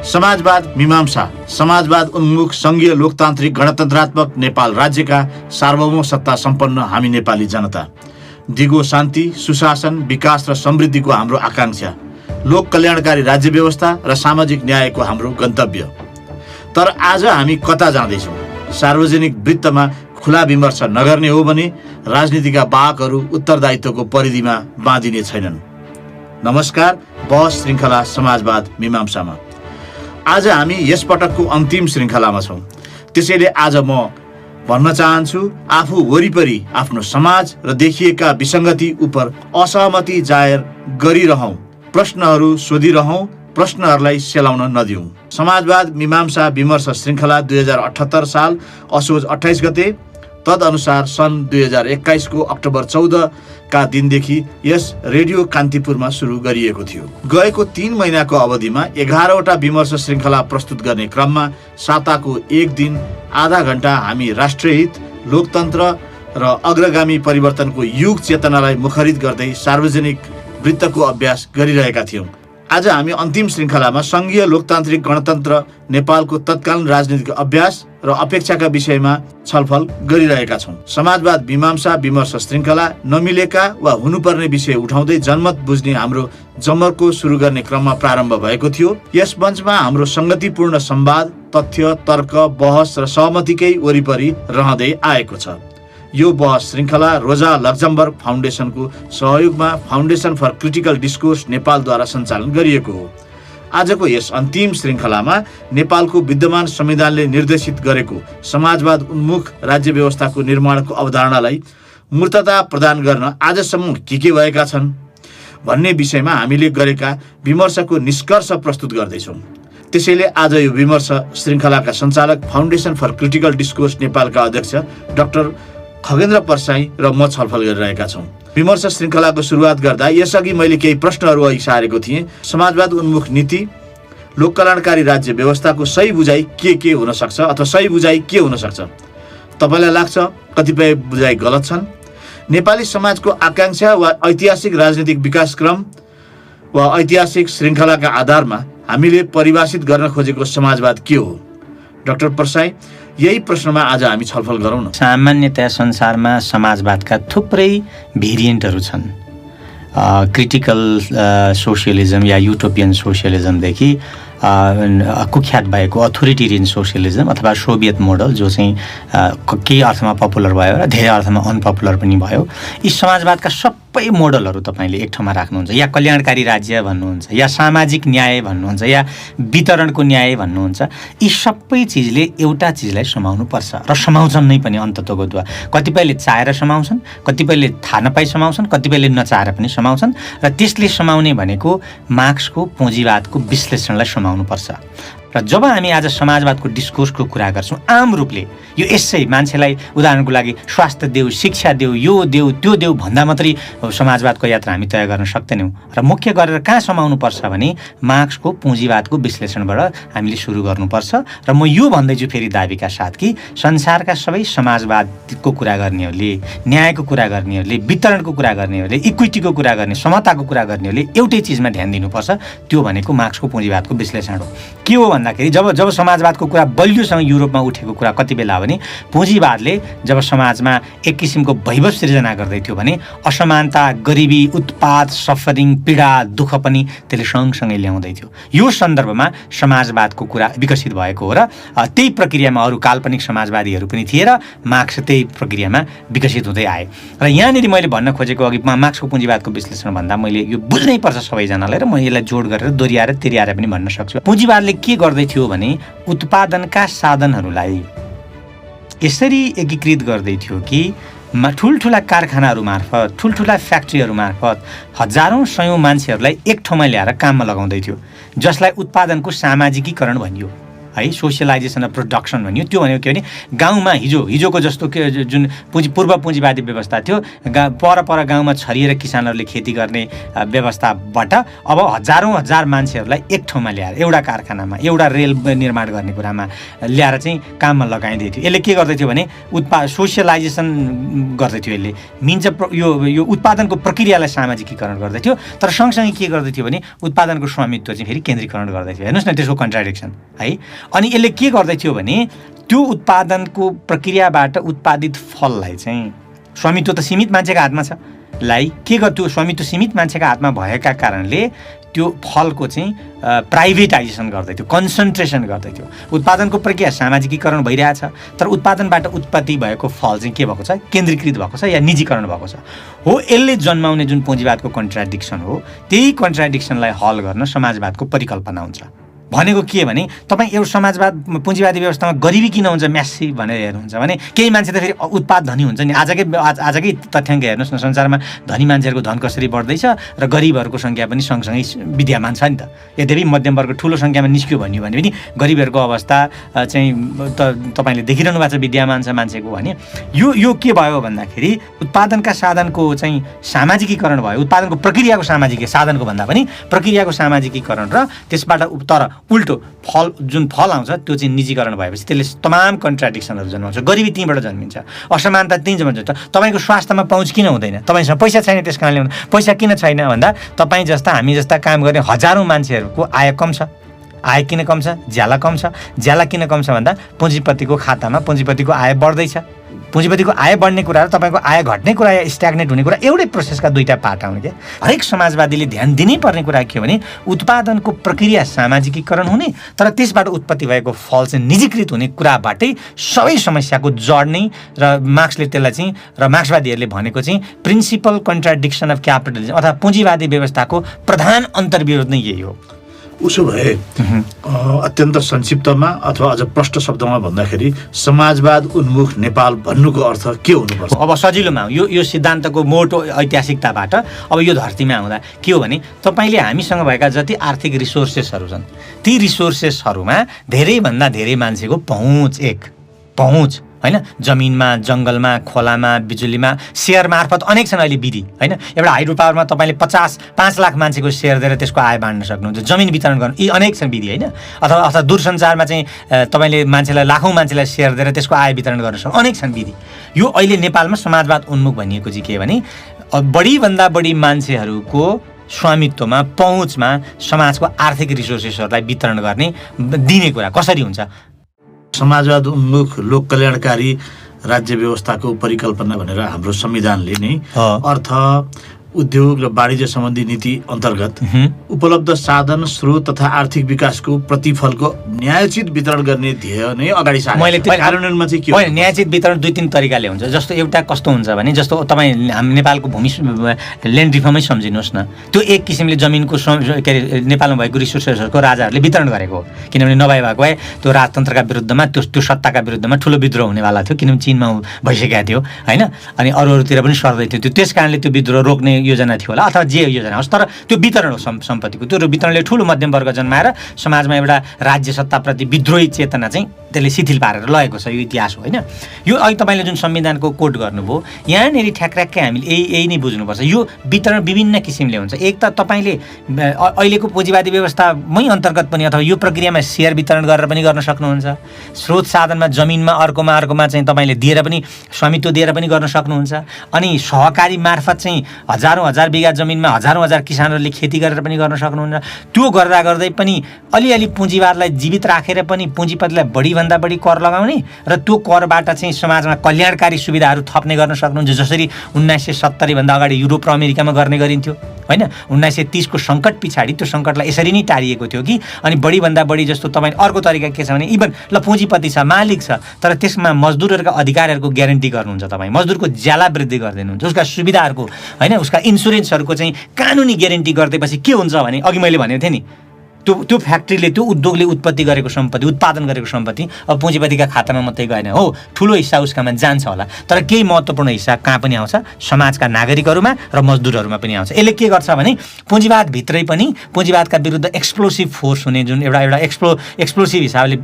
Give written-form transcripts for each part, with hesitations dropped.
समाजवाद मीमांसा समाजवाद उन्मुख संघीय लोकतान्त्रिक गणतन्त्रात्मक नेपाल राज्यका सार्वभौम सत्ता सम्पन्न हामी नेपाली जनता, दिगो शान्ति, सुशासन, विकास र समृद्धिको हाम्रो आकांक्षा, लोक कल्याणकारी राज्य व्यवस्था र सामाजिक न्यायको हाम्रो गन्तव्य। तर आज हामी कता जाँदैछौँ? सार्वजनिक वृत्तमा खुला विमर्श नगर्ने हो भने राजनीतिका वाहकहरू उत्तरदायित्वको परिधिमा बाँधिने छैनन्। नमस्कार, बहस श्रृङ्खला समाजवाद मीमांसामा आज हामी यस पटकको अन्तिम श्रृङ्खलामा छौँ। त्यसैले आज म भन्न चाहन्छु, आफू वरिपरि आफ्नो समाज र देखिएका विसङ्गति उप असहमति जाहेर गरिरहौँ, प्रश्नहरू सोधिरहौँ, प्रश्नहरूलाई सेलाउन नदिउँ। समाजवाद मीमांसा विमर्श श्रृङ्खला 2078 साल असोज 28 गते, तदनुसार सन् 2021 को अक्टोबर 14 का दिनदेखि यस रेडियो कान्तिपुरमा सुरु गरिएको थियो। गएको 3 महिनाको अवधिमा 11वटा विमर्श श्रृङ्खला प्रस्तुत गर्ने क्रममा साताको एक दिन आधा घण्टा हामी राष्ट्रिय हित, लोकतन्त्र र अग्रगामी परिवर्तनको युग चेतनालाई मुखरित गर्दै सार्वजनिक वृत्तको अभ्यास गरिरहेका थियौँ। आज हामी अन्तिम श्रृङ्खलामा संघीय लोकतान्त्रिक गणतन्त्र नेपालको तत्कालीन राजनीतिक अभ्यास र अपेक्षाका विषयमा छलफल गरिरहेका छौँ। समाजवाद मीमांसा विमर्श श्रृङ्खला नमिलेका वा हुनुपर्ने विषय उठाउँदै जनमत बुझ्ने हाम्रो जमर्को सुरु गर्ने क्रममा प्रारम्भ भएको थियो। यस मञ्चमा हाम्रो संगतिपूर्ण संवाद, तथ्य, तर्क, बहस र सहमतिकै वरिपरि रहँदै आएको छ। यो बहस श्रृङ्खला रोजा लक्जमबर्ग फाउन्डेसनको सहयोगमा फाउन्डेसन फर क्रिटिकल डिस्कोर्स नेपालद्वारा सञ्चालन गरिएको हो। आजको यस अन्तिम श्रृङ्खलामा नेपालको विद्यमान संविधानले निर्देशित गरेको समाजवाद उन्मुख राज्य व्यवस्थाको निर्माणको अवधारणालाई मूर्तता प्रदान गर्न आजसम्म के भएका छन् भन्ने विषयमा हामीले गरेका विमर्शको निष्कर्ष प्रस्तुत गर्दैछौँ। त्यसैले आज यो विमर्श श्रृङ्खलाका सञ्चालक, फाउन्डेसन फर क्रिटिकल डिस्कोर्स नेपालका अध्यक्ष डाक्टर खगेन्द्र परसाई र म छलफल गरिरहेका छौँ। विमर्श श्रृङ्खलाको सुरुवात गर्दा यसअघि मैले केही प्रश्नहरू अघि सारेको थिएँ। समाजवाद उन्मुख नीति, लोक कल्याणकारी राज्य व्यवस्थाको सही बुझाइ के हुन सक्छ अथवा सही बुझाइ के हुन सक्छ? तपाईँलाई लाग्छ कतिपय बुझाइ गलत छन्? नेपाली समाजको आकांक्षा वा ऐतिहासिक राजनीतिक विकासक्रम वा ऐतिहासिक श्रृङ्खलाका आधारमा हामीले परिभाषित गर्न खोजेको समाजवाद के हो? डाक्टर परसाई, यही प्रश्नमा आज हामी छलफल गरौँ न। सामान्यतया संसारमा समाजवादका थुप्रै भेरिएन्टहरू छन्। क्रिटिकल सोसियलिजम या युटोपियन सोसियलिजमदेखि कुख्यात भएको अथोरिटेरियन सोसियलिजम अथवा सोभियत मोडल, जो चाहिँ केही अर्थमा पपुलर भयो र धेरै अर्थमा अनपपुलर पनि भयो। यी समाजवादका सबै मोडलहरू तपाईँले एक ठाउँमा राख्नुहुन्छ। या कल्याणकारी राज्य भन्नुहुन्छ, या सामाजिक न्याय भन्नुहुन्छ, या वितरणको न्याय भन्नुहुन्छ। यी सबै चिजले एउटा चिजलाई समाउनुपर्छ र समाउँछन् नै पनि अन्ततोगतवा। कतिपयले चाहेर समाउँछन्, कतिपयले थाहा नपाई समाउँछन्, कतिपयले नचाहेर पनि समाउँछन्। र त्यसले समाउने भनेको मार्क्सको पुँजीवादको विश्लेषणलाई समाउनुपर्छ। र जब हामी आज समाजवादको डिस्कोर्सको कुरा गर्छौँ, आम रूपले यो यसै मान्छेलाई उदाहरणको लागि स्वास्थ्य देऊ, शिक्षा देऊ, यो देऊ, त्यो देऊ भन्दा मात्रै समाजवादको यात्रा हामी तय गर्न सक्दैनौँ। र मुख्य गरेर कहाँ समाउनुपर्छ भने मार्क्सको पुँजीवादको विश्लेषणबाट हामीले सुरु गर्नुपर्छ। र म यो भन्दैछु फेरि दाबीका साथ कि संसारका सबै समाजवादको कुरा गर्नेहरूले, न्यायको कुरा गर्नेहरूले, वितरणको कुरा गर्नेहरूले, इक्विटीको कुरा गर्ने, समताको कुरा गर्नेहरूले एउटै चिजमा ध्यान दिनुपर्छ। त्यो भनेको मार्क्सको पुँजीवादको विश्लेषण हो। के हो भन्दाखेरि जब समाजवादको कुरा बलियोसँग युरोपमा उठेको कुरा कति बेला हो भने पुँजीवादले जब समाजमा एक किसिमको वैभव सृजना गर्दै थियो भने असमानता, गरिबी, उत्पात, सफरिङ, पीडा, दुःख पनि त्यसले सँगसँगै ल्याउँदै थियो। यो सन्दर्भमा समाजवादको कुरा विकसित भएको हो र त्यही प्रक्रियामा अरू काल्पनिक समाजवादीहरू पनि थिए र मार्क्स त्यही प्रक्रियामा विकसित हुँदै आए। र यहाँनिर मैले भन्न खोजेको अघि मार्क्सको पुँजीवादको विश्लेषण भन्दा मैले यो बुझ्नै पर्छ सबैजनालाई, र म यसलाई जोड गरेर दोहोऱ्याएर तिर्याएर पनि भन्न सक्छु। पुँजीवादले के गर्दै थियो भने उत्पादनका साधनहरूलाई यसरी एकीकृत गर्दै थियो कि ठुल्ठुला कारखानाहरू मार्फत, ठुल्ठुला फ्याक्ट्रीहरू मार्फत हजारौँ सयौँ मान्छेहरूलाई एक ठाउँमा ल्याएर काममा लगाउँदै थियो, जसलाई उत्पादनको सामाजिकीकरण भनियो है सोसियलाइजेसन अफ प्रोडक्सन भन्यो त्यो भनेको के भने गाउँमा हिजोको जस्तो जुन पूर्व पुँजीवादी व्यवस्था थियो पर गाउँमा छरिएर किसानहरूले खेती गर्ने व्यवस्थाबाट अब हजार मान्छेहरूलाई एक ठाउँमा ल्याएर एउटा कारखानामा एउटा रेल निर्माण गर्ने कुरामा ल्याएर चाहिँ काममा लगाइँदै थियो। यसले के गर्दै थियो भने सोसियलाइजेसन गर्दै थियो। यसले मिन्छ यो उत्पादनको प्रक्रियालाई सामाजिकीकरण गर्दै थियो, तर सँगसँगै के गर्दै थियो भने उत्पादनको स्वामित्व चाहिँ फेरि केन्द्रीकरण गर्दै थियो। हेर्नुहोस् न त्यसको कन्ट्राडिक्सन है। अनि यसले के गर्दै थियो भने त्यो उत्पादनको प्रक्रियाबाट उत्पादित फललाई चाहिँ स्वामित्व त सीमित मान्छेको हातमा छ के त्यो स्वामित्व सीमित मान्छेको हातमा भएका कारणले त्यो फलको चाहिँ प्राइभेटाइजेसन गर्दै थियो, कन्सन्ट्रेसन गर्दै थियो। उत्पादनको प्रक्रिया सामाजिकीकरण भइरहेछ, तर उत्पादनबाट उत्पत्ति भएको फल चाहिँ के भएको छ, केन्द्रीकृत भएको छ या निजीकरण भएको छ। हो यसले जन्माउने जुन पुँजीवादको कन्ट्राडिक्सन हो, त्यही कन्ट्राडिक्सनलाई हल गर्न समाजवादको परिकल्पना हुन्छ। भनेको के भने तपाईँ एउटा समाजवाद पुँजीवादी व्यवस्थामा गरिबी किन हुन्छ म्यासिभ भनेर हेर्नुहुन्छ भने केही मान्छे त फेरि उत्पाद धनी हुन्छ नि। आजकै तथ्याङ्क हेर्नुहोस् न, संसारमा धनी मान्छेहरूको धन कसरी बढ्दैछ र गरिबहरूको सङ्ख्या पनि सँगसँगै विद्यमान छ नि त। यद्यपि मध्यम वर्ग ठुलो सङ्ख्यामा निस्क्यो भन्यो भने पनि गरिबहरूको अवस्था चाहिँ तपाईँले देखिरहनु भएको छ, विद्यमान छ मान्छेको भने यो के भयो भन्दाखेरि उत्पादनका साधनको चाहिँ सामाजिकीकरण भयो। उत्पादनको प्रक्रियाको साधनको भन्दा पनि प्रक्रियाको सामाजिकीकरण र त्यसबाट तर उल्टो जुन फल आउँछ त्यो चाहिँ निजीकरण भएपछि त्यसले तमाम कन्ट्राडिक्सनहरू जन्माउँछ। गरिबी त्यहीँबाट जन्मिन्छ, असमानता त्यहीँ जन्मिन्छ। तपाईँको स्वास्थ्यमा पहुँच किन हुँदैन? तपाईँसँग पैसा छैन, त्यस कारणले हुँदैन। पैसा किन छैन भन्दा तपाईँ जस्ता हामी जस्ता काम गर्ने हजारौँ मान्छेहरूको आय कम छ। आय किन कम छ? ज्याला कम छ। ज्याला किन कम छ भन्दा पुँजीपतिको खातामा पुँजीपतिको आय बढ्दैछ। पुँजीपतिको आय बढ्ने कुरा र तपाईँको आय घट्ने कुरा या स्ट्याग्नेट हुने कुरा एउटै प्रोसेसका दुईटा पार्ट आउने क्या। हरेक समाजवादीले ध्यान दिनै पर्ने कुरा के हो भने उत्पादनको प्रक्रिया सामाजिकीकरण हुने, तर त्यसबाट उत्पत्ति भएको फल चाहिँ निजीकृत हुने कुराबाटै सबै समस्याको जड नै र मार्क्सले त्यसलाई चाहिँ र मार्क्सवादीहरूले भनेको चाहिँ प्रिन्सिपल कन्ट्राडिक्सन अफ क्यापिटलिजम अथवा पुँजीवादी व्यवस्थाको प्रधान अन्तर्विरोध नै यही हो। उसो भए अत्यन्त संक्षिप्तमा अथवा अझ प्रष्ट शब्दमा भन्दाखेरि समाजवाद उन्मुख नेपाल भन्नुको अर्थ के हुनुपर्छ? अब सजिलोमा यो सिद्धान्तको मोटो ऐतिहासिकताबाट अब यो धरतीमा आउँदा के हो भने तपाईँले हामीसँग भएका जति आर्थिक रिसोर्सेसहरू छन् ती रिसोर्सेसहरूमा धेरैभन्दा धेरै मान्छेको पहुँच होइन, जमिनमा, जङ्गलमा, खोलामा, बिजुलीमा, सेयर मार्फत अनेक छन् अहिले विधि होइन। एउटा हाइड्रो पावरमा तपाईँले 5 लाख मान्छेको सेयर दिएर त्यसको आय बाँड्न सक्नुहुन्छ, जमिन वितरण गर्नु, यी अनेक छन् विधि होइन। अथवा दूरसञ्चारमा चाहिँ तपाईँले मान्छेलाई लाखौँ मान्छेलाई सेयर दिएर त्यसको आय वितरण गर्न सक्नु, अनेक छन् विधि। यो अहिले नेपालमा समाजवाद उन्मुख भनिएको चाहिँ के भने बढीभन्दा बढी मान्छेहरूको स्वामित्वमा पहुँचमा समाजको आर्थिक रिसोर्सेसहरूलाई वितरण दिने कुरा कसरी हुन्छ? समाजवाद उन्मुख लोक कल्याणकारी राज्य व्यवस्थाको परिकल्पना भनेर हाम्रो संविधानले नै अर्थ उद्योग र वाणिज्य सम्बन्धी नीति अन्तर्गत उपलब्ध साधन स्रोत तथा आर्थिक विकासको प्रतिफलको न्यायोचित वितरण गर्ने ध्येय नै अगाडि सारेको छ। मैले कार्यान्वयनमा चाहिँ के होइन, न्यायोचित वितरण 2-3 तरिकाले हुन्छ। जस्तो एउटा कस्तो हुन्छ भने जस्तो तपाईँ नेपालको भूमि ल्यान्ड रिफर्मै सम्झिनुहोस् न, त्यो एक किसिमले जमिनको के अरे नेपालमा भएको रिसोर्सेसहरूको राजाहरूले वितरण गरेको हो। किनभने नभए भएको भए त्यो राजतन्त्रका विरुद्धमा त्यो सत्ताका विरुद्धमा ठुलो विद्रोह हुनेवाला थियो, किनभने चिनमा भइसकेको थियो होइन। अनि अरूतिर पनि सर्दै थियो, त्यस कारणले त्यो विद्रोह रोक्ने योजना थियो होला अथवा जे योजना होस्, तर त्यो वितरण हो सम्पत्तिको। त्यो वितरणले ठुलो मध्यम वर्ग जन्माएर समाजमा एउटा राज्य सत्ताप्रति विद्रोही चेतना चाहिँ त्यसले शिथिल पारेर लगेको छ। यो इतिहास हो होइन। यो अहिले तपाईँले जुन संविधानको कोट गर्नुभयो यहाँनिर ठ्याक्राक्कै हामीले यही नै बुझ्नुपर्छ। यो वितरण विभिन्न किसिमले हुन्छ। एक त तपाईँले अहिलेको पुँजीवादी व्यवस्थामै अन्तर्गत पनि अथवा यो प्रक्रियामा सेयर वितरण गरेर पनि गर्न सक्नुहुन्छ। स्रोत साधनमा जमिनमा अर्कोमा चाहिँ तपाईँले दिएर पनि स्वामित्व दिएर पनि गर्न सक्नुहुन्छ। अनि सहकारी मार्फत चाहिँ हजार बिघा जमिनमा हजार किसानहरूले खेती गरेर पनि गर्न सक्नुहुन्छ। त्यो गर्दै पनि अलिअलि पुँजीवादलाई जीवित राखेर पनि पुँजीपतिलाई बढीभन्दा बढी कर लगाउने र त्यो करबाट चाहिँ समाजमा कल्याणकारी सुविधाहरू थप्ने गर्न सक्नुहुन्छ। जसरी 1970 भन्दा अगाडि युरोप र अमेरिकामा गर्ने गरिन्थ्यो होइन। 1930 को सङ्कट पछाडि त्यो सङ्कटलाई यसरी नै टारिएको थियो कि अनि बढीभन्दा बढी जस्तो तपाईँ अर्को तरिका के छ भने इभन ल पुँजीपति छ, मालिक छ, तर त्यसमा मजदुरहरूका अधिकारहरूको ग्यारेन्टी गर्नुहुन्छ। तपाईँ मजदुरको ज्याला वृद्धि गरिदिनुहुन्छ, उसका सुविधाहरूको होइन, उसका इन्सुरेन्सहरूको चाहिँ कानुनी ग्यारेन्टी गरिदिएपछि के हुन्छ भने अघि मैले भनेको थिएँ नि, त्यो फ्याक्ट्रीले त्यो उद्योगले उत्पत्ति गरेको सम्पत्ति उत्पादन गरेको सम्पत्ति अब पुँजीपतिका खातामा मात्रै गएन हो, ठुलो हिस्सा उसकामा जान्छ होला, तर केही महत्त्वपूर्ण हिस्सा कहाँ पनि आउँछ, समाजका नागरिकहरूमा र मजदुरहरूमा पनि आउँछ। यसले के गर्छ भने पुँजीवादभित्रै पनि पुँजीवादका विरुद्ध एक्सप्लोसिभ फोर्स हुने जुन एउटा एक्सप्लोसिभ हिसाबले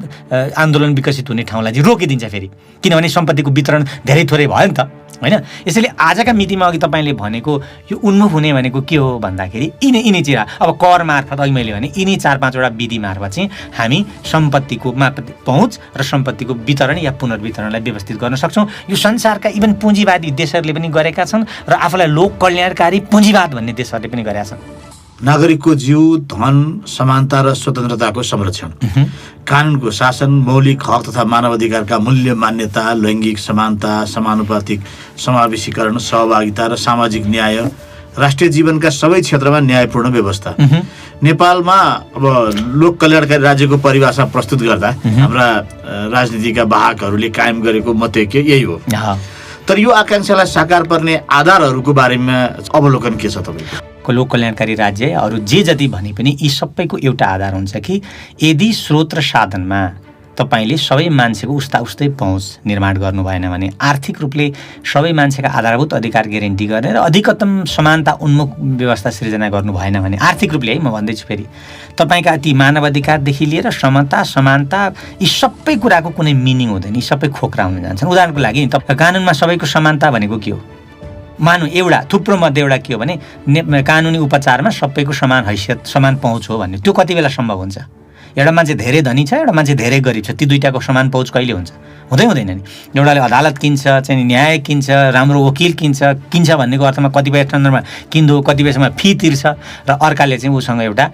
आन्दोलन विकसित हुने ठाउँलाई चाहिँ रोकिदिन्छ फेरि, किनभने सम्पत्तिको वितरण धेरै थोरै भयो नि त होइन। यसैले आजका मितिमा अघि तपाईँले भनेको यो उन्मुख हुने भनेको के हो भन्दाखेरि यिनै चिरा अब कर मार्फत, अघि मैले भने यिनै 4-5वटा विधि मार्फत चाहिँ हामी सम्पत्तिको पहुँच र सम्पत्तिको वितरण या पुनर्वितरणलाई व्यवस्थित गर्न सक्छौँ। यो संसारका इभन पुँजीवादी देशहरूले पनि गरेका छन् र आफूलाई लोक कल्याणकारी पुँजीवाद भन्ने देशहरूले पनि गरेका छन्। नागरिकको जीव, धन, समानता र स्वतन्त्रताको संरक्षण, कानुनको शासन, मौलिक हक तथा मानवाधिकारका मूल्य, मान्यता, लैङ्गिक समानता, समानुपातिक समावेशीकरण, सहभागिता र सामाजिक न्याय, राष्ट्रिय जीवनका सबै क्षेत्रमा न्यायपूर्ण व्यवस्था। नेपालमा अब लोक कल्याणकारी राज्यको परिभाषा प्रस्तुत गर्दा हाम्रा राजनीतिका वाहकहरूले कायम गरेको मतैक्य यही हो। तर यो आकांक्षालाई साकार पर्ने आधारहरूको बारेमा अवलोकन के छ तपाईँको? लोक कल्याणकारी राज्य अरू जे जति भने पनि यी सबैको एउटा आधार हुन्छ कि यदि स्रोत र साधनमा तपाईँले सबै मान्छेको उस्तै पहुँच निर्माण गर्नु भएन भने, आर्थिक रूपले सबै मान्छेका आधारभूत अधिकार ग्यारेन्टी गर्ने र अधिकतम समानता उन्मुख व्यवस्था सृजना गर्नु भएन भने, आर्थिक रूपले है म भन्दैछु फेरि, तपाईँका ती मानवाधिकारदेखि लिएर समता, समानता यी सबै कुराको कुनै मिनिङ हुँदैन, यी सबै खोक्रा हुन जान्छन्। उदाहरणको लागि नि कानुनमा सबैको समानता भनेको के हो? मानौँ एउटा थुप्रो मध्ये एउटा के हो भने कानुनी उपचारमा सबैको समान हैसियत, समान पहुँच हो भन्ने, त्यो कति बेला सम्भव हुन्छ? एउटा मान्छे धेरै धनी छ, एउटा मान्छे धेरै गरिब छ, ती दुईटाको समान पहुँच कहिले हुन्छ? हुँदैन नि। एउटाले अदालत किन्छ, चाहिँ न्याय किन्छ, राम्रो वकिल किन्छ भन्नेको अर्थमा कतिपय सन्दर्भमा किन्दो, कतिपय समय फी तिर्छ, र अर्काले चाहिँ उसँग एउटा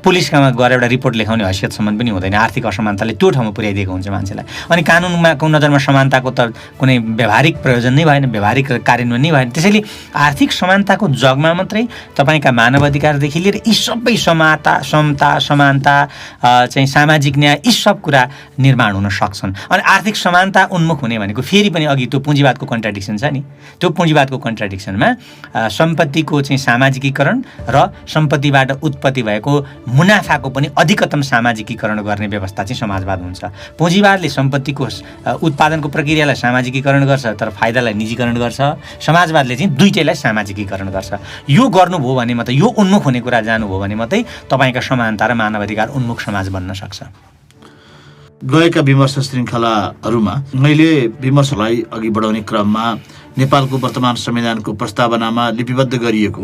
पुलिसमा गएर एउटा रिपोर्ट लेखाउने हैसियतसम्म पनि हुँदैन। आर्थिक असमानताले त्यो ठाउँमा पुर्याइदिएको हुन्छ मान्छेलाई। अनि कानुनमा नजरमा समानताको त कुनै व्यावहारिक प्रयोजन नै भएन, व्यावहारिक कार्यान्वयन नै भएन। त्यसैले आर्थिक समानताको जगमा मात्रै तपाईँका मानवाधिकारदेखि लिएर यी सबै समता, समानता, चाहिँ सामाजिक न्याय यी सब कुरा निर्माण हुन सक्छन्। अनि आर्थिक समानता उन्मुख हुने भनेको फेरि पनि अघि त्यो पुँजीवादको कन्ट्राडिक्सन छ नि, त्यो पुँजीवादको कन्ट्राडिक्सनमा सम्पत्तिको चाहिँ सामाजिकीकरण र सम्पत्तिबाट उत्पत्ति भएको मुनाफाको पनि अधिकतम सामाजिकीकरण गर्ने व्यवस्था चाहिँ समाजवाद हुन्छ। पुँजीवादले सम्पत्तिको उत्पादनको प्रक्रियालाई सामाजिकीकरण गर्छ तर फाइदालाई निजीकरण गर्छ, समाजवादले चाहिँ दुईटैलाई सामाजिकीकरण गर्छ। यो गर्नुभयो भने मात्रै, यो उन्मुख हुने कुरा जानुभयो भने मात्रै तपाईँका समानता र मानवाधिकार उन्मुख समाज बन्न सक्छ। गएका विमर्श श्रृङ्खलाहरूमा मैले विमर्शलाई अघि बढाउने क्रममा नेपालको वर्तमान संविधानको प्रस्तावनामा लिपिबद्ध गरिएको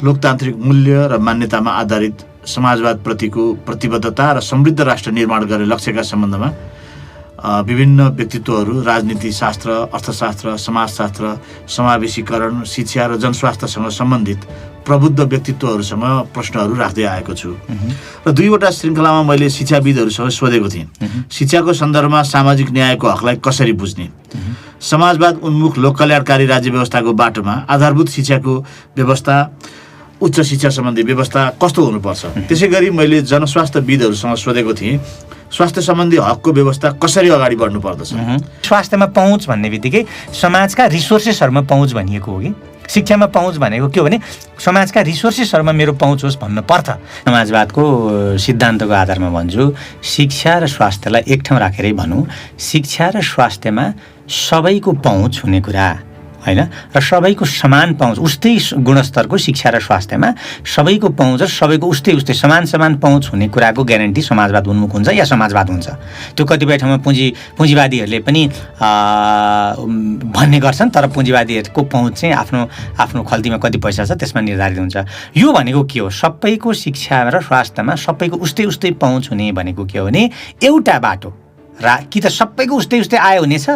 लोकतान्त्रिक मूल्य र मान्यतामा आधारित समाजवादप्रतिको प्रतिबद्धता र समृद्ध राष्ट्र निर्माण गर्ने लक्ष्यका सम्बन्धमा विभिन्न व्यक्तित्वहरू राजनीति शास्त्र, अर्थशास्त्र, समाजशास्त्र, समावेशीकरण, शिक्षा र जनस्वास्थ्यसँग सम्बन्धित प्रबुद्ध व्यक्तित्वहरूसँग प्रश्नहरू राख्दै आएको छु। र दुईवटा श्रृङ्खलामा मैले शिक्षाविदहरूसँग सोधेको थिएँ, शिक्षाको सन्दर्भमा सामाजिक न्यायको हकलाई कसरी बुझ्ने, समाजवाद उन्मुख लोक कल्याणकारी राज्य व्यवस्थाको बाटोमा आधारभूत शिक्षाको व्यवस्था, उच्च शिक्षा सम्बन्धी व्यवस्था कस्तो हुनुपर्छ। त्यसै गरी मैले जनस्वास्थ्यविदहरूसँग सोधेको थिएँ, स्वास्थ्य सम्बन्धी हकको व्यवस्था कसरी अगाडि बढ्नु पर्दछ। स्वास्थ्यमा पहुँच भन्ने बित्तिकै समाजका रिसोर्सेसहरूमा पहुँच भनिएको हो कि शिक्षामा पहुँच भनेको के हो भने समाजका रिसोर्सेसहरूमा मेरो पहुँच होस् भन्नु पर्छ। समाजवादको सिद्धान्तको आधारमा भन्छु, शिक्षा र स्वास्थ्यलाई एक ठाउँ राखेरै भनौँ, शिक्षा र स्वास्थ्यमा सबैको पहुँच हुने कुरा होइन, र सबैको समान पहुँच, उस्तै गुणस्तरको शिक्षा र स्वास्थ्यमा सबैको पहुँच र सबैको उस्तै समान पहुँच हुने कुराको ग्यारेन्टी समाजवाद उन्मुख हुन्छ या समाजवाद हुन्छ। त्यो कतिपय ठाउँमा पुँजीवादीहरूले पनि भन्ने गर्छन्, तर पुँजीवादीहरूको पहुँच चाहिँ आफ्नो खल्तीमा कति पैसा छ त्यसमा निर्धारित हुन्छ। यो भनेको के हो, सबैको शिक्षा र स्वास्थ्यमा सबैको उस्तै पहुँच हुने भनेको के हो भने एउटा बाटो कि त सबैको उस्तै आयो हुनेछ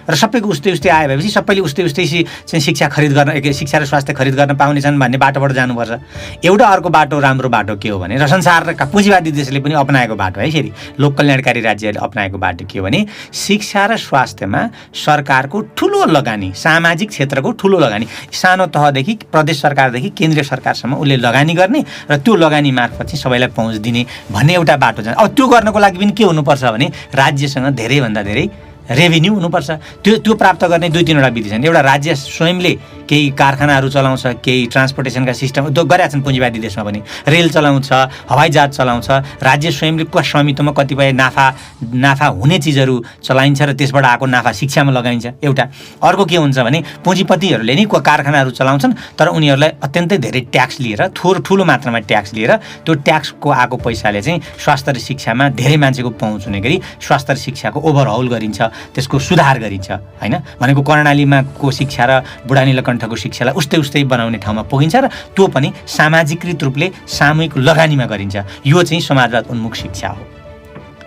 र सबैको उस्तै आयो भएपछि सबैले उस्तै चाहिँ शिक्षा खरिद गर्न, शिक्षा र स्वास्थ्य खरिद गर्न पाउनेछन् भन्ने बाटोबाट जानुपर्छ। एउटा अर्को बाटो, राम्रो बाटो के हो भने, र संसारका पुँजीवादी देशले पनि अपनाएको बाटो है, फेरि लोक कल्याणकारी राज्यले अपनाएको बाटो के हो भने शिक्षा र स्वास्थ्यमा सरकारको ठुलो लगानी, सामाजिक क्षेत्रको ठुलो लगानी, सानो तहदेखि प्रदेश सरकारदेखि केन्द्रीय सरकारसम्म उसले लगानी गर्ने र त्यो लगानी मार्फत चाहिँ सबैलाई पहुँच दिने भन्ने एउटा बाटो छ। अब त्यो गर्नको लागि पनि के हुनुपर्छ भने राज्यसँग धेरैभन्दा धेरै रेभिन्यू हुनुपर्छ। त्यो प्राप्त गर्ने दुई तीनवटा विधि छन्। एउटा राज्य स्वयंले केही कारखानाहरू चलाउँछ, केही ट्रान्सपोर्टेसनका सिस्टम गरेका छन् पुँजीवादी देशमा पनि। रेल चलाउँछ, हवाईजहाज चलाउँछ, राज्य स्वयंले स्वामित्वमा कतिपय नाफा हुने चिजहरू चलाइन्छ र त्यसबाट आएको नाफा शिक्षामा लगाइन्छ एउटा। अर्को के हुन्छ भने पुँजीपतिहरूले नि कारखानाहरू चलाउँछन् तर उनीहरूलाई अत्यन्तै धेरै ट्याक्स लिएर ठुलो मात्रामा ट्याक्स लिएर त्यो ट्याक्सको आएको पैसाले चाहिँ स्वास्थ्य र शिक्षामा धेरै मान्छेको पहुँच हुने गरी स्वास्थ्य र शिक्षाको ओभरहाउल गरिन्छ, त्यसको सुधार गरिन्छ हैन। भनेको कर्णालीमा को शिक्षा र बुढा नीलकण्ठको शिक्षालाई उस्तै बनाउने ठाउँमा पुगिन्छ र त्यो पनि सामाजिकृत रूपले सामूहिक लगानीमा गरिन्छ। यो चाहिँ समाजवाद उन्मुख शिक्षा हो।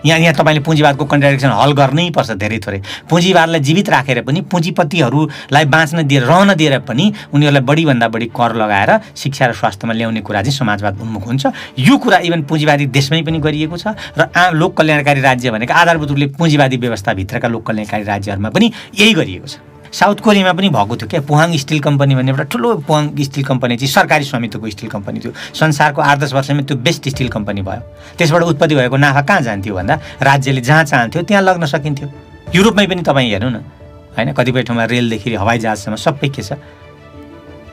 यहाँ तपाईँले पुँजीवादको कन्ट्राडिक्सन हल गर्नै पर्छ धेरै थोरै। पुँजीवादलाई जीवित राखेर पनि पुँजीपतिहरूलाई बाँच्न दिएर रहन दिएर पनि उनीहरूलाई बढीभन्दा बढी कर लगाएर शिक्षा र स्वास्थ्यमा ल्याउने कुरा चाहिँ समाजवाद उन्मुख हुन्छ। यो कुरा इभन पुँजीवादी देशमै पनि गरिएको छ र लोक कल्याणकारी राज्य भनेको आधारभूत रूपले पुँजीवादी व्यवस्थाभित्रका लोक कल्याणकारी राज्यहरूमा पनि यही गरिएको छ। साउथ कोरियामा पनि भएको थियो क्या, पुहाङ स्टिल कम्पनी भन्ने एउटा ठुलो पुहाङ स्टिल कम्पनी चाहिँ सरकारी स्वामित्वको स्टिल कम्पनी थियो। संसारको 8-10 वर्षमा त्यो बेस्ट स्टिल कम्पनी भयो। त्यसबाट उत्पत्ति भएको नाफा कहाँ जान्थ्यो भन्दा राज्यले जहाँ चाहन्थ्यो त्यहाँ लग्न सकिन्थ्यो। युरोपमै पनि तपाईँ हेर्नु न होइन, कतिपय ठाउँमा रेलदेखि हवाईजहाजसम्म सबै के छ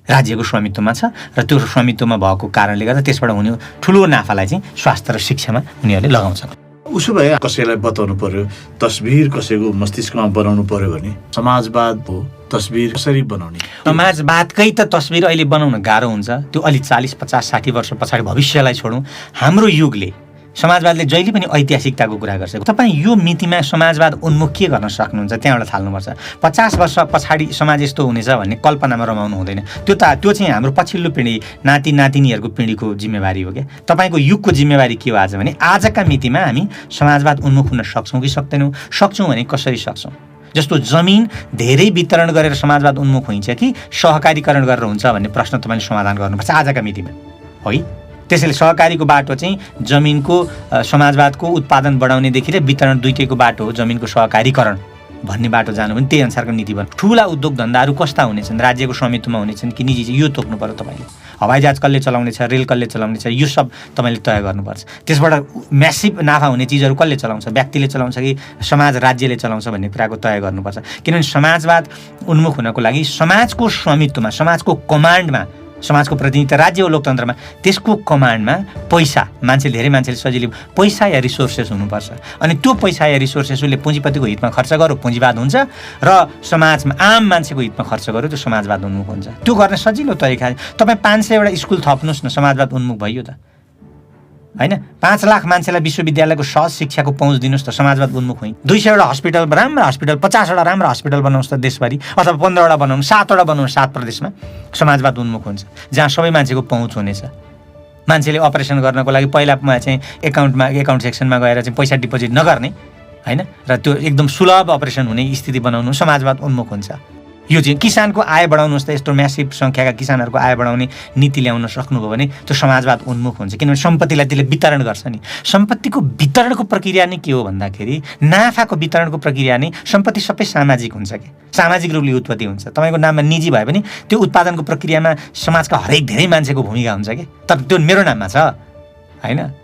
राज्यको स्वामित्वमा छ र त्यो स्वामित्वमा भएको कारणले गर्दा त्यसबाट हुने ठुलो नाफालाई चाहिँ स्वास्थ्य र शिक्षामा उनीहरूले लगाउँछन्। उसो भए कसैलाई बताउनु पर्यो, तस्बिर कसैको मस्तिष्कमा बनाउनु पर्यो भने समाजवादको तस्बिर कसरी बनाउने? समाजवादकै त तस्बिर अहिले बनाउन गाह्रो हुन्छ। त्यो अलि 40, 50, 60 वर्ष पछाडि भविष्यलाई छोडौँ। हाम्रो युगले समाजवादले जहिले पनि ऐतिहासिकताको कुरा गर्छ। तपाईँ यो मितिमा समाजवाद उन्मुख के गर्न सक्नुहुन्छ त्यहाँबाट थाल्नुपर्छ। 50 वर्ष पछाडि समाज यस्तो हुनेछ भन्ने कल्पनामा रमाउनु हुँदैन। त्यो चाहिँ हाम्रो पछिल्लो पिँढी नाति नातिनीहरूको पिँढीको जिम्मेवारी हो क्या। तपाईँको युगको जिम्मेवारी के हो आज भने आजका मितिमा हामी समाजवाद उन्मुख हुन सक्छौँ कि सक्दैनौँ? सक्छौँ भने कसरी सक्छौँ? जस्तो जमिन धेरै वितरण गरेर समाजवाद उन्मुख हुन्छ कि सहकारीकरण गरेर हुन्छ भन्ने प्रश्न तपाईँले समाधान गर्नुपर्छ आजका मितिमा है। त्यसैले सहकारीको बाटो चाहिँ जमिनको समाजवादको उत्पादन बढाउनेदेखि र वितरण दुईटैको बाटो हो जमिनको सहकारीकरण भन्ने बाटो जानु भने त्यही अनुसारको नीति बन्नु। ठुला उद्योग धन्दाहरू कस्ता हुनेछन्, राज्यको स्वामित्वमा हुनेछन् कि निजी, यो तोक्नु पर्यो तपाईँले। हवाईजहाज कसले चलाउनेछ, रेल कसले चलाउनेछ, यो सब तपाईँले तय गर्नुपर्छ। त्यसबाट म्यासिभ नाफा हुने चिजहरू कसले चलाउँछ, व्यक्तिले चलाउँछ कि समाज राज्यले चलाउँछ भन्ने कुराको तय गर्नुपर्छ। किनभने समाजवाद उन्मुख हुनको लागि समाजको स्वामित्वमा, समाजको कमान्डमा, समाजको प्रतिनिधित्व राज्य हो लोकतन्त्रमा, त्यसको कमान्डमा पैसा, धेरै मान्छेले सजिलै पैसा या रिसोर्सेस हुनुपर्छ। अनि त्यो पैसा या रिसोर्सेस उसले पुँजीपतिको हितमा खर्च गर्यो पुँजीवाद हुन्छ र समाजमा आम मान्छेको हितमा खर्च गर्यो त्यो समाजवाद उन्मुख हुन्छ। त्यो गर्ने सजिलो तरिका तपाईँ 500 वटा स्कुल थप्नुहोस् न, समाजवाद उन्मुख भइयो त हैन। 5 लाख मान्छेलाई विश्वविद्यालयको सहज शिक्षाको पहुँच दिनुहोस् त समाजवाद उन्मुख होइन। 200 वटा हस्पिटल, राम्रो हस्पिटल, 50 वटा राम्रो हस्पिटल बनाउनुहोस् त देशभरि, अथवा 15 वटा बनाउनु, 7 वटा बनाउनु 7 प्रदेशमा, समाजवाद उन्मुख हुन्छ। जहाँ सबै मान्छेको पहुँच हुनेछ। मान्छेले अपरेसन गर्नको लागि पहिलामा चाहिँ एकाउन्ट सेक्सनमा गएर चाहिँ पैसा डिपोजिट नगर्ने हैन, र त्यो एकदम सुलभ अपरेसन हुने स्थिति बनाउनु समाजवाद उन्मुख हुन्छ। यो चाहिँ किसानको आय बढाउनुहोस् त, यस्तो म्यासिभ सङ्ख्याका किसानहरूको आय बढाउने नीति ल्याउन सक्नुभयो भने त्यो समाजवाद उन्मुख हुन्छ। किनभने सम्पत्तिलाई त्यसले वितरण गर्छ नि। सम्पत्तिको वितरणको प्रक्रिया नै के हो भन्दाखेरि नाफाको वितरणको प्रक्रिया नै, सम्पत्ति सबै सामाजिक हुन्छ कि सामाजिक रूपले उत्पत्ति हुन्छ। तपाईँको नाममा निजी भए पनि त्यो उत्पादनको प्रक्रियामा समाजका हरेक धेरै मान्छेको भूमिका हुन्छ कि, तर त्यो मेरो नाममा छ हैन।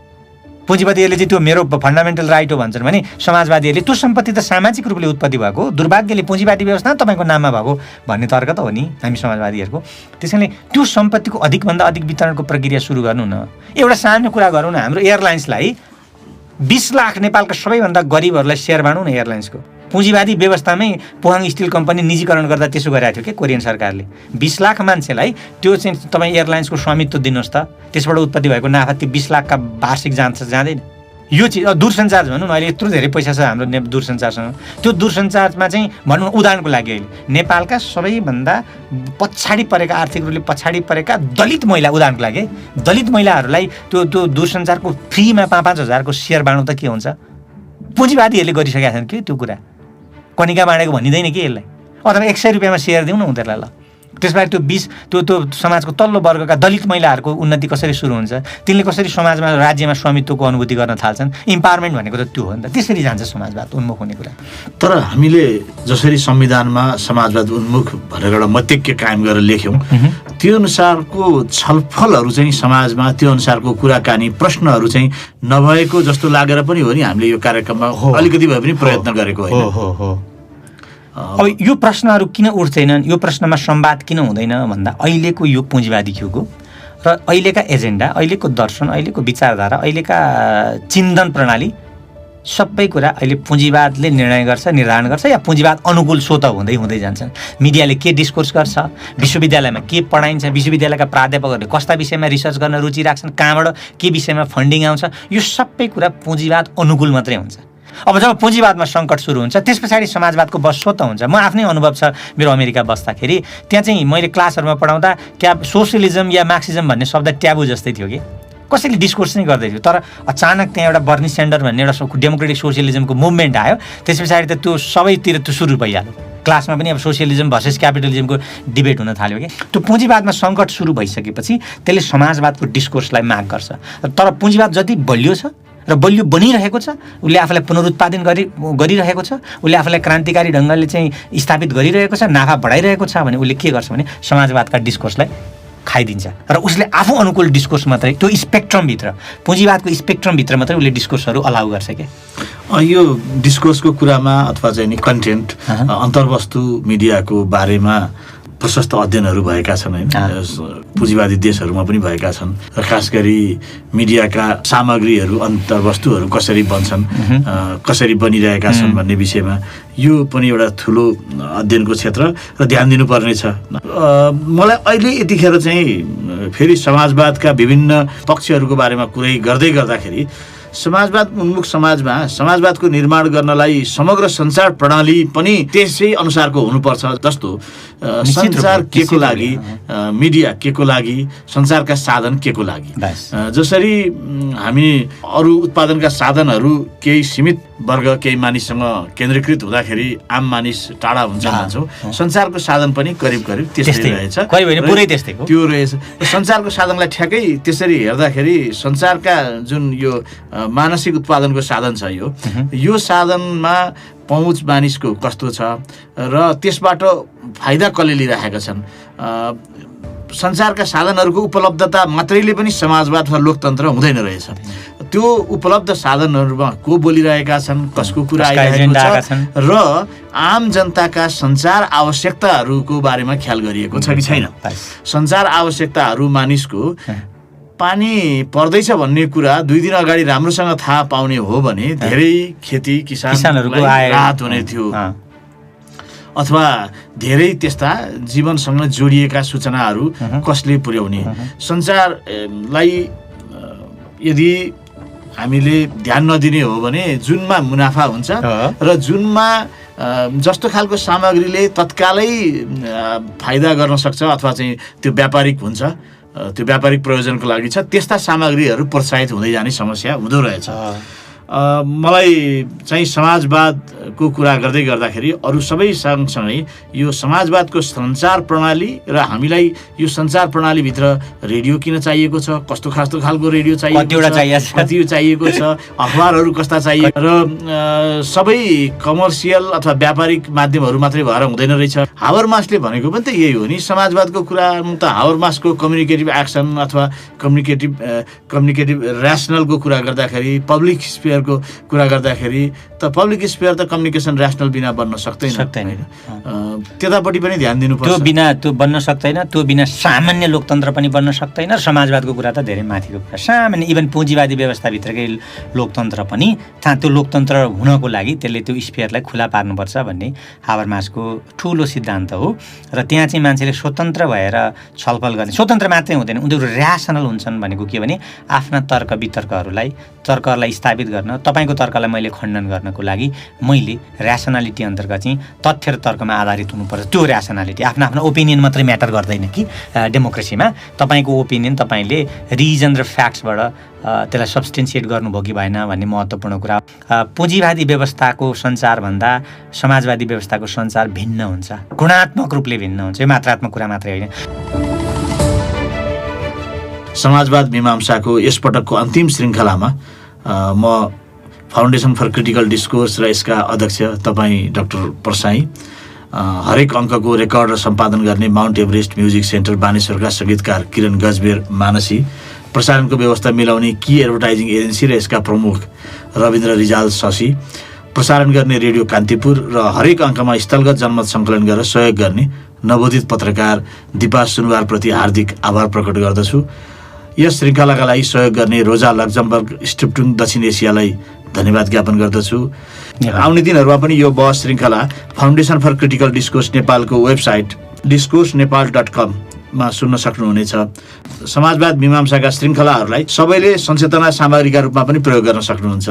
पुँजीपतिहरूले चाहिँ त्यो मेरो फन्डामेन्टल राइट हो भन्छन् भने समाजवादीहरूले त्यो सम्पत्ति त सामाजिक रूपले उत्पत्ति भएको, दुर्भाग्यले पुँजीवादी व्यवस्था तपाईँको नाममा भएको भन्ने तर्क त हो नि हामी समाजवादीहरूको। त्यसैले त्यो सम्पत्तिको अधिकभन्दा अधिक वितरणको प्रक्रिया सुरु गर्नु न। एउटा सानो कुरा गरौँ न, हाम्रो एयरलाइन्सलाई 20 लाख नेपालका सबैभन्दा गरिबहरूलाई सेयर बाँडौँ न एयरलाइन्सको। पुँजीवादी व्यवस्थामै पुहाङ स्टिल कम्पनी निजीकरण गर्दा त्यसो गरेको थियो क्या कोरियन सरकारले। 20 लाख मान्छेलाई त्यो चाहिँ तपाईँ एयरलाइन्सको स्वामित्व दिनुहोस् त, त्यसबाट उत्पत्ति भएको नाफा त्यो 20 लाखका वार्षिक जाँदैन। यो चिज दूरसञ्चार भनौँ न, अहिले यत्रो धेरै पैसा छ हाम्रो दूरसञ्चारसँग। त्यो दूरसञ्चारमा चाहिँ भनौँ न उदाहरणको लागि अहिले नेपालका सबैभन्दा पछाडि परेका, आर्थिक रूपले पछाडि परेका दलित महिला, उदाहरणको लागि दलित महिलाहरूलाई त्यो दूरसञ्चारको फ्रीमा 5-5 हजारको सेयर बाँड्नु त के हुन्छ? पुँजीवादीहरूले गरिसकेका छन् कि त्यो कुरा, कनिका बाँडेको भनिँदैन कि यसलाई। अथवा 100 रुपियाँमा सेयर दिउँ न उनीहरूलाई ल। त्यसबाट त्यो समाजको तल्लो वर्गका दलित महिलाहरूको उन्नति कसरी सुरु हुन्छ, तिनले कसरी समाजमा राज्यमा स्वामित्वको अनुभूति गर्न थाल्छन्। इम्पावरमेन्ट भनेको त त्यो हो नि त। त्यसरी जान्छ समाजवाद उन्मुख हुने कुरा। तर हामीले जसरी संविधानमा समाजवाद उन्मुख भनेर एउटा मतैक्य कायम गरेर लेख्यौँ, त्यो अनुसारको छलफलहरू चाहिँ समाजमा, त्यो अनुसारको कुराकानी प्रश्नहरू चाहिँ नभएको जस्तो लागेर पनि हो नि हामीले यो कार्यक्रममा अलिकति भए पनि प्रयत्न गरेको होइन। अब यो प्रश्नहरू किन उठ्दैनन्, यो प्रश्नमा संवाद किन हुँदैन भन्दा अहिलेको यो पुँजीवादी युगको र अहिलेका एजेन्डा, अहिलेको दर्शन, अहिलेको विचारधारा, अहिलेका चिन्तन प्रणाली सबै कुरा अहिले पुँजीवादले निर्णय गर्छ, निर्धारण गर्छ या पुँजीवाद अनुकूल स्वतः हुँदै जान्छन्। मिडियाले के डिस्कोर्स गर्छ, विश्वविद्यालयमा के पढाइन्छ, विश्वविद्यालयका प्राध्यापकहरूले कस्ता विषयमा रिसर्च गर्न रुचि राख्छन्, कहाँबाट के विषयमा फन्डिङ आउँछ, यो सबै कुरा पुँजीवाद अनुकूल मात्रै हुन्छ। अब जब पुँजीवादमा सङ्कट सुरु हुन्छ त्यस पछाडि समाजवादको बस स्वतः हुन्छ। म आफ्नै अनुभव छ, मेरो अमेरिका बस्दाखेरि त्यहाँ चाहिँ मैले क्लासहरूमा पढाउँदा सोसियलिजम या मार्क्सिजम भन्ने शब्द ट्याबु जस्तै थियो कि कसैले डिस्कोर्स नै गर्दै थियो। तर अचानक त्यहाँ एउटा बर्नी स्यान्डर भन्ने एउटा डेमोक्रेटिक सोसियलिजमको मुभमेन्ट आयो, त्यस पछाडि त त्यो सबैतिर त्यो सुरु भइहाल्यो। क्लासमा पनि अब सोसियलिजम भर्सेस क्यापिटलिजमको डिबेट हुन थाल्यो कि त्यो पुँजीवादमा सङ्कट सुरु भइसकेपछि त्यसले समाजवादको डिस्कोर्सलाई माग गर्छ। तर पुँजीवाद जति बलियो छ र बलियो बनिरहेको छ, उसले आफूलाई पुनरुत्पादन गरिरहेको छ, उसले आफूलाई क्रान्तिकारी ढङ्गले चाहिँ स्थापित गरिरहेको छ, नाफा बढाइरहेको छ भने उसले के गर्छ भने समाजवादका डिस्कोर्सलाई खाइदिन्छ र उसले आफू अनुकूल डिस्कोर्स मात्रै, त्यो स्पेक्ट्रमभित्र, पुँजीवादको स्पेक्ट्रमभित्र मात्रै उसले डिस्कोर्सहरू अलाउ गर्छ क्या। यो डिस्कोर्सको कुरामा अथवा चाहिँ नि कन्टेन्ट अन्तर्वस्तु मिडियाको बारेमा प्रशस्त अध्ययनहरू भएका छन् होइन, पुँजीवादी देशहरूमा पनि भएका छन् र खास गरी मिडियाका सामग्रीहरू अन्तर्वस्तुहरू कसरी बन्छन्, कसरी बनिरहेका छन् भन्ने विषयमा यो पनि एउटा ठुलो अध्ययनको क्षेत्र र ध्यान दिनुपर्ने छ। मलाई अहिले यतिखेर चाहिँ फेरि समाजवादका विभिन्न पक्षहरूको बारेमा कुरै गर्दै गर्दाखेरि समाजवाद उन्मुख समाजमा समाजवादको निर्माण गर्नलाई समग्र सञ्चार प्रणाली पनि त्यसै अनुसारको हुनुपर्छ। जस्तो सञ्चार के को लागि, मिडिया के को लागि, सञ्चारका साधन के को लागि। जसरी हामी अरू उत्पादनका साधनहरू केही सीमित वर्ग, केही मानिससँग केन्द्रीकृत हुँदाखेरि आम मानिस टाढा हुन्छ भन्छौँ, सञ्चारको साधन पनि करिब करिब त्यस्तै रहेछ, त्यो रहेछ। सञ्चारको साधनलाई ठ्याक्कै त्यसरी हेर्दाखेरि सञ्चारका जुन यो मानसिक उत्पादनको साधन छ, यो साधनमा पहुँच मानिसको कस्तो छ र त्यसबाट फाइदा कसले लिइरहेका छन्। सञ्चारका साधनहरूको उपलब्धता मात्रैले पनि समाजवाद वा लोकतन्त्र हुँदैन रहेछ। त्यो उपलब्ध साधनहरूमा को बोलिरहेका छन्, कसको कुरा आइरहेको छ र आम जनताका सञ्चार आवश्यकताहरूको बारेमा ख्याल गरिएको छ कि छैन। सञ्चार आवश्यकताहरू मानिसको पानी पर्दैछ भन्ने कुरा 2 दिन अगाडि राम्रोसँग थाहा पाउने हो भने धेरै खेती किसानहरूको राहत हुने थियो, अथवा धेरै त्यस्ता जीवनसँग जोडिएका सूचनाहरू कसले पुर्याउने। सञ्चारलाई यदि हामीले ध्यान नदिने हो भने जुनमा मुनाफा हुन्छ र जुनमा जस्तो खालको सामग्रीले तत्कालै फाइदा गर्न सक्छ अथवा चाहिँ त्यो व्यापारिक हुन्छ, त्यो व्यापारिक प्रयोजनको लागि छ, त्यस्ता सामग्रीहरू प्रोत्साहित हुँदै जाने समस्या हुँदो रहेछ। मलाई चाहिँ समाजवादको कुरा गर्दै गर्दाखेरि अरू सबै सँगसँगै यो समाजवादको सञ्चार प्रणाली र हामीलाई यो सञ्चार प्रणालीभित्र रेडियो किन चाहिएको छ, कस्तो खालको रेडियो कति चाहिएको छ, अखबारहरू कस्ता चाहिएको र सबै कमर्सियल अथवा व्यापारिक माध्यमहरू मात्रै भएर हुँदैन रहेछ। हाबरमासले भनेको पनि त यही हो नि, समाजवादको कुरा त हाबरमासको कम्युनिकेटिभ एक्सन अथवा कम्युनिकेटिभ ऱ्यासनलको कुरा गर्दाखेरि, पब्लिक स्पेयरको कुरा गर्दाखेरि त पब्लिक स्पेयर त कम्युनिकेसन ऱ्यासनल बिना बन्न सक्दैन। त्यतापट्टि पनि ध्यान दिनुपर्छ। त्यो बन्न सक्दैन, त्यो बिना सामान्य लोकतन्त्र पनि बन्न सक्दैन। र समाजवादको कुरा त धेरै माथिको कुरा, सामान्य इभन पुँजीवादी व्यवस्थाभित्रकै लोकतन्त्र पनि त्यो लोकतन्त्र हुनको लागि त्यसले त्यो स्पेयरलाई खुला पार्नुपर्छ भन्ने हाबरमासको ठुलो सिद्धान्त हो। र त्यहाँ चाहिँ मान्छेले स्वतन्त्र भएर छलफल गर्ने, स्वतन्त्र मात्रै हुँदैन, उनीहरू ऱ्यासनल हुन्छन् भनेको के भने आफ्ना तर्क वितर्कहरूलाई स्थापित गर्न, तपाईँको तर्कलाई मैले खण्डन गर्नको लागि मैले ऱ्यासनालिटी अन्तर्गत चाहिँ तथ्य र तर्कमा आधारित हुनुपर्छ। त्यो ऱ्यासनालिटी, आफ्नो ओपिनियन मात्रै म्याटर गर्दैन कि डेमोक्रेसीमा। तपाईँको ओपिनियन तपाईँले रिजन र फ्याक्ट्सबाट त्यसलाई सब्सटेन्सिएट गर्नुभयो कि भएन भन्ने महत्त्वपूर्ण कुरा। पुँजीवादी व्यवस्थाको सञ्चारभन्दा समाजवादी व्यवस्थाको सञ्चार भिन्न हुन्छ, गुणात्मक रूपले भिन्न हुन्छ, यो मात्रात्मक कुरा मात्रै होइन। समाजवाद मीमांसाको यसपटकको अन्तिम श्रृङ्खलामा म फाउन्डेसन फर क्रिटिकल डिस्कोर्स र यसका अध्यक्ष तपाईँ डाक्टर प्रसाई, हरेक अङ्कको रेकर्ड र सम्पादन गर्ने माउन्ट एभरेस्ट म्युजिक सेन्टर बानेश्वरका सङ्गीतकार किरण गजबेर मानसी, प्रसारणको व्यवस्था मिलाउने की एडभर्टाइजिङ एजेन्सी र यसका प्रमुख रविन्द्र रिजाल शशी, प्रसारण गर्ने रेडियो कान्तिपुर र हरेक अङ्कमा स्थलगत जनमत सङ्कलन गरेर सहयोग गर्ने नवोदित पत्रकार दिपा सुनवारप्रति हार्दिक आभार प्रकट गर्दछु। यस श्रृङ्खलाका लागि सहयोग गर्ने रोजा लक्जमबर्ग स्टिप्टुङ दक्षिण एसियालाई धन्यवाद ज्ञापन गर्दछु। आउने दिनहरूमा पनि यो बहस श्रृङ्खला फाउन्डेसन फर क्रिटिकल डिस्कोर्स नेपालको वेबसाइट discoursnepal.com मा सुन्न सक्नुहुनेछ। समाजवाद मीमांसाका श्रृङ्खलाहरूलाई सबैले सचेतना सामग्रीका रूपमा पनि प्रयोग गर्न सक्नुहुन्छ।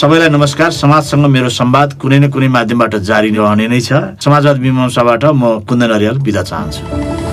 सबैलाई नमस्कार। समाजसँग मेरो संवाद कुनै न कुनै माध्यमबाट जारी रहने नै छ। समाजवाद मीमांसाबाट म कुन्दन अर्याल बिदा चाहन्छु।